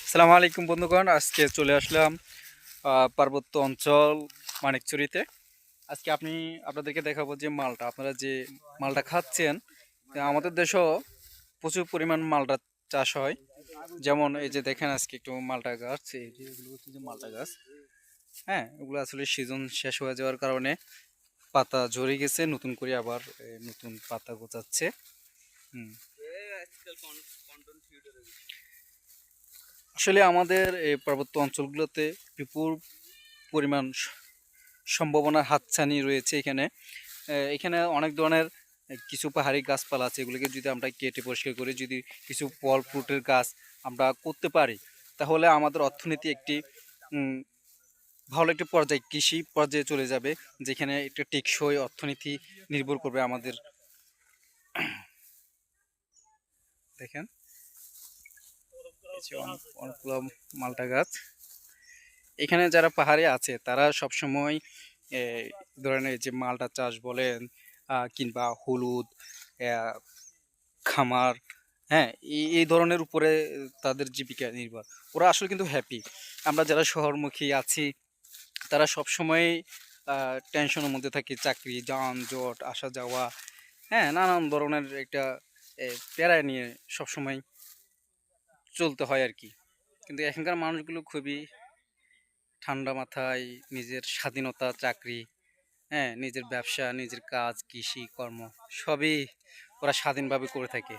আসসালামু আলাইকুম বন্ধুগণ, আজকে চলে আসলাম পার্বত্য অঞ্চল মানিকচুরিতে। আজকে আপনাদেরকে দেখাবো যে মালটা, আপনারা যে মালটা খাচ্ছেন, আমাদের দেশেও প্রচুর পরিমাণ মালটা চাষ হয়। যেমন এই যে দেখেন, আজকে একটু মালটা গাছ, এই যে এগুলো হচ্ছে যে মালটা গাছ। হ্যাঁ, এগুলো আসলে সিজন শেষ হয়ে যাওয়ার কারণে পাতা ঝরে গেছে, নতুন করে আবার নতুন পাতা গজাচ্ছে। হুম, আসলে আমাদের এই পার্বত্য অঞ্চলগুলোতে বিপুল পরিমাণ সম্ভাবনার হাতছানি রয়েছে এখানে। এখানে অনেক ধরনের কিছু পাহাড়ি গাছপালা আছে, এগুলোকে যদি আমরা কেটে পরিষ্কার করে যদি কিছু ফল ফ্রুটের গাছ আমরা করতে পারি, তাহলে আমাদের অর্থনীতি একটি উম, ভালো একটি পর্যায়ে, কৃষি পর্যায়ে চলে যাবে, যেখানে একটা টেকসই অর্থনীতি নির্ভর করবে আমাদের। দেখেন, এই যে অনেকগুলো মালটা গাছ। এখানে যারা পাহাড়ে আছে তারা সবসময় ধরেন এই যে মালটা চাষ বলেন, কিংবা হলুদ, আহ, খামার, হ্যাঁ, এই ধরনের উপরে তাদের জীবিকা নির্ভর। ওরা আসলে কিন্তু হ্যাপি। আমরা যারা শহরমুখী আছি তারা সবসময় টেনশনের মধ্যে থাকি, চাকরি, যানজট, আসা যাওয়া, হ্যাঁ, নানান ধরনের একটা প্যারায় নিয়ে সবসময় চলতে হয় আর কি। কিন্তু এখানকার মানুষগুলো খুবই ঠান্ডা মাথায়, নিজের স্বাধীনতা, চাকরি, হ্যাঁ, নিজের ব্যবসা, নিজের কাজ, কৃষি কর্ম সবই ওরা স্বাধীনভাবে করে থাকে।